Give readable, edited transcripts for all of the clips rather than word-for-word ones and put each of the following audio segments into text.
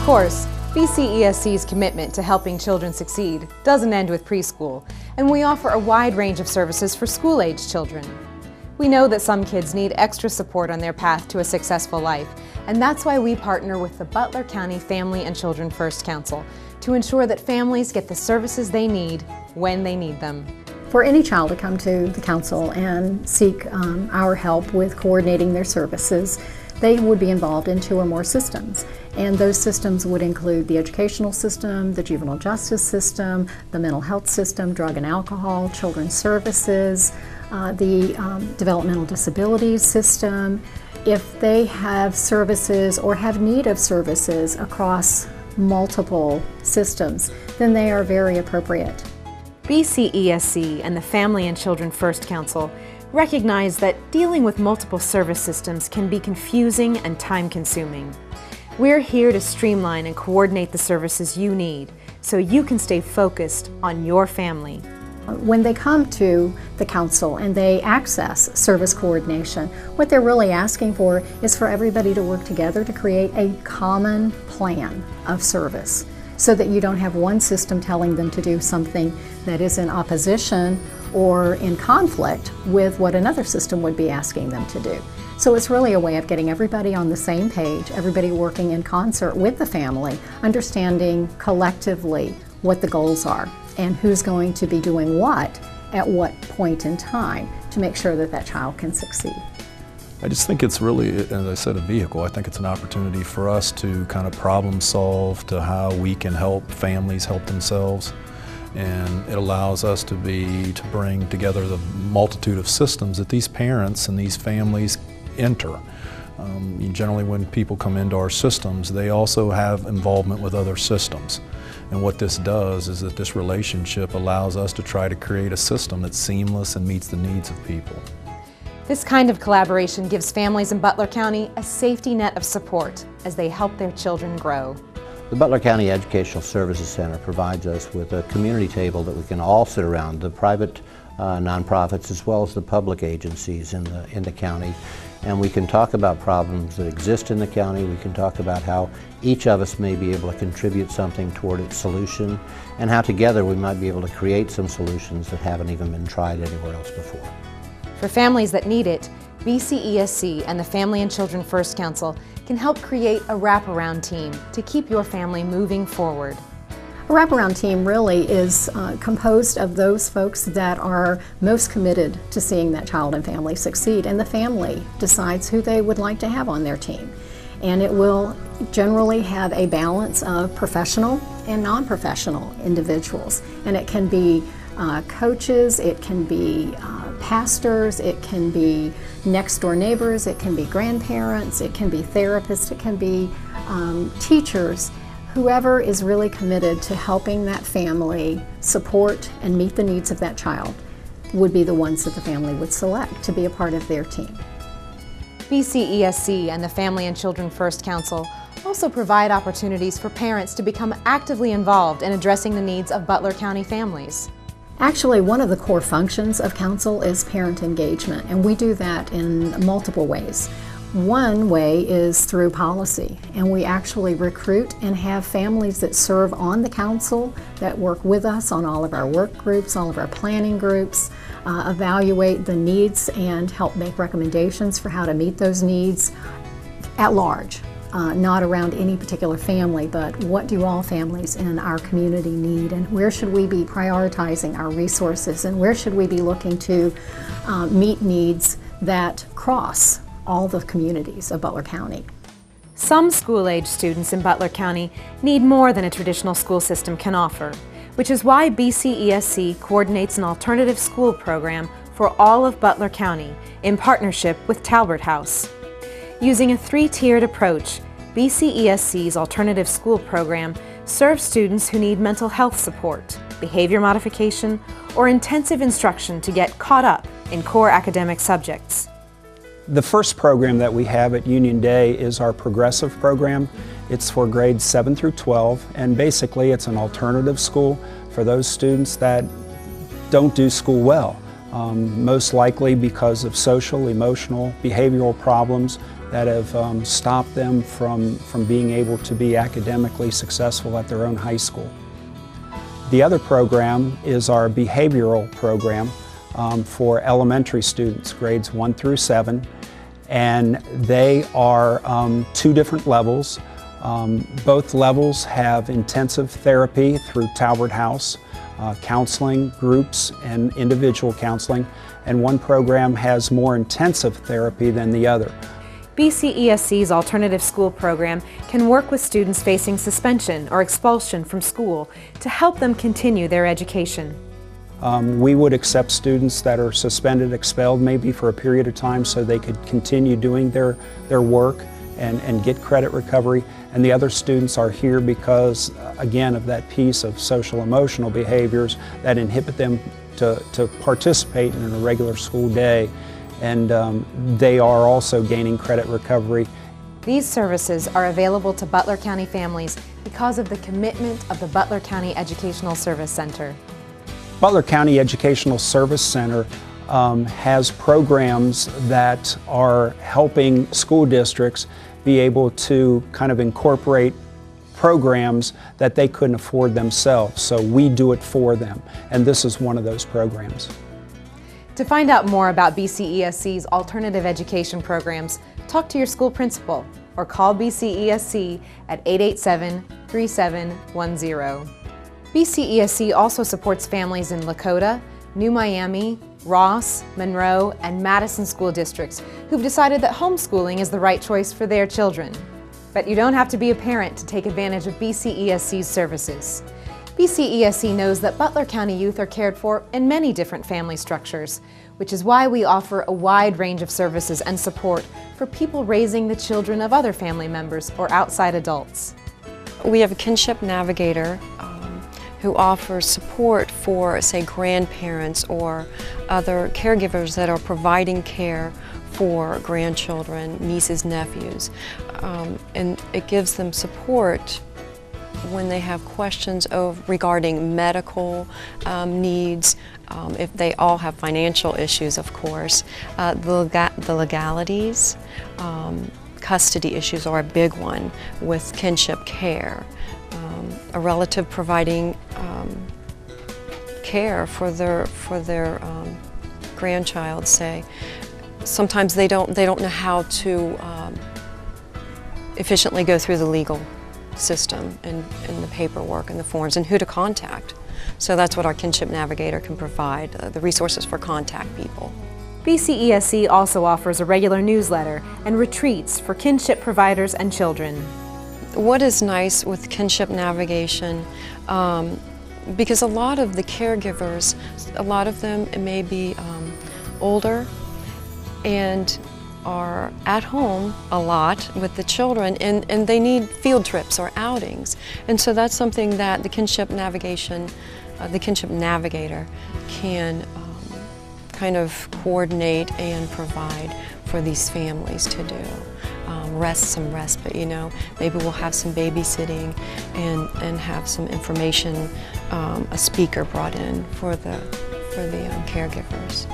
course, BCESC's commitment to helping children succeed doesn't end with preschool, and we offer a wide range of services for school-age children. We know that some kids need extra support on their path to a successful life, and that's why we partner with the Butler County Family and Children First Council to ensure that families get the services they need when they need them. For any child to come to the council and seek our help with coordinating their services, they would be involved in 2 or more systems. And those systems would include the educational system, the juvenile justice system, the mental health system, drug and alcohol, children's services, the developmental disabilities system. If they have services or have need of services across multiple systems, then they are very appropriate. BCESC and the Family and Children First Council recognize that dealing with multiple service systems can be confusing and time-consuming. We're here to streamline and coordinate the services you need so you can stay focused on your family. When they come to the council and they access service coordination, what they're really asking for is for everybody to work together to create a common plan of service so that you don't have one system telling them to do something that is in opposition or in conflict with what another system would be asking them to do. So it's really a way of getting everybody on the same page, everybody working in concert with the family, understanding collectively what the goals are and who's going to be doing what at what point in time to make sure that that child can succeed. I just think it's really, as I said, a vehicle. I think it's an opportunity for us to kind of problem solve to how we can help families help themselves. And it allows us to bring together the multitude of systems that these parents and these families enter. Generally when people come into our systems, they also have involvement with other systems. And what this does is that this relationship allows us to try to create a system that's seamless and meets the needs of people. This kind of collaboration gives families in Butler County a safety net of support as they help their children grow. The Butler County Educational Services Center provides us with a community table that we can all sit around, the private nonprofits as well as the public agencies in the county. And we can talk about problems that exist in the county. We can talk about how each of us may be able to contribute something toward its solution and how together we might be able to create some solutions that haven't even been tried anywhere else before. For families that need it, BCESC and the Family and Children First Council can help create a wraparound team to keep your family moving forward. A wraparound team really is composed of those folks that are most committed to seeing that child and family succeed, and the family decides who they would like to have on their team. And it will generally have a balance of professional and non-professional individuals. And it can be coaches, it can be pastors, it can be next door neighbors, it can be grandparents, it can be therapists, it can be teachers. Whoever is really committed to helping that family support and meet the needs of that child would be the ones that the family would select to be a part of their team. BCESC and the Family and Children First Council also provide opportunities for parents to become actively involved in addressing the needs of Butler County families. Actually, one of the core functions of council is parent engagement, and we do that in multiple ways. One way is through policy, and we actually recruit and have families that serve on the council that work with us on all of our work groups, all of our planning groups, evaluate the needs and help make recommendations for how to meet those needs at large. Not around any particular family, but what do all families in our community need, and where should we be prioritizing our resources, and where should we be looking to meet needs that cross all the communities of Butler County. Some school-age students in Butler County need more than a traditional school system can offer, which is why BCESC coordinates an alternative school program for all of Butler County in partnership with Talbert House. Using a 3-tiered approach, BCESC's alternative school program serves students who need mental health support, behavior modification, or intensive instruction to get caught up in core academic subjects. The first program that we have at Union Day is our progressive program. It's for grades 7 through 12, and basically it's an alternative school for those students that don't do school well. most likely because of social, emotional, behavioral problems that have stopped them from being able to be academically successful at their own high school. The other program is our behavioral program for elementary students, grades 1 through 7, and they are 2 different levels. Both levels have intensive therapy through Talbert House, counseling groups and individual counseling, and one program has more intensive therapy than the other. BCESC's alternative school program can work with students facing suspension or expulsion from school to help them continue their education. We would accept students that are suspended, expelled maybe for a period of time so they could continue doing their work and get credit recovery. And the other students are here because, again, of that piece of social emotional behaviors that inhibit them to participate in a regular school day. And they are also gaining credit recovery. These services are available to Butler County families because of the commitment of the Butler County Educational Service Center. Butler County Educational Service Center has programs that are helping school districts be able to kind of incorporate programs that they couldn't afford themselves. So we do it for them, and this is one of those programs. To find out more about BCESC's alternative education programs, talk to your school principal or call BCESC at 887-3710. BCESC also supports families in Lakota, New Miami, Ross, Monroe, and Madison school districts who've decided that homeschooling is the right choice for their children. But you don't have to be a parent to take advantage of BCESC's services. BCESC knows that Butler County youth are cared for in many different family structures, which is why we offer a wide range of services and support for people raising the children of other family members or outside adults. We have a kinship navigator who offers support for, say, grandparents or other caregivers that are providing care for grandchildren, nieces, nephews. And it gives them support when they have questions regarding medical needs, if they all have financial issues, of course, the legalities, custody issues are a big one with kinship care, a relative providing care for their grandchild, say. Sometimes they don't know how to efficiently go through the legal system and the paperwork and the forms and who to contact. So that's what our Kinship Navigator can provide, the resources for contact people. BCESC also offers a regular newsletter and retreats for kinship providers and children. What is nice with kinship navigation, because a lot of the caregivers, a lot of them may be older and are at home a lot with the children, and they need field trips or outings. And so that's something that the Kinship Navigator can kind of coordinate and provide for these families to do. Some respite, you know. Maybe we'll have some babysitting and have some information, a speaker brought in for the caregivers.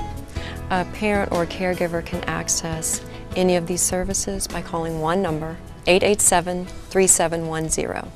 A parent or caregiver can access any of these services by calling one number, 887-3710.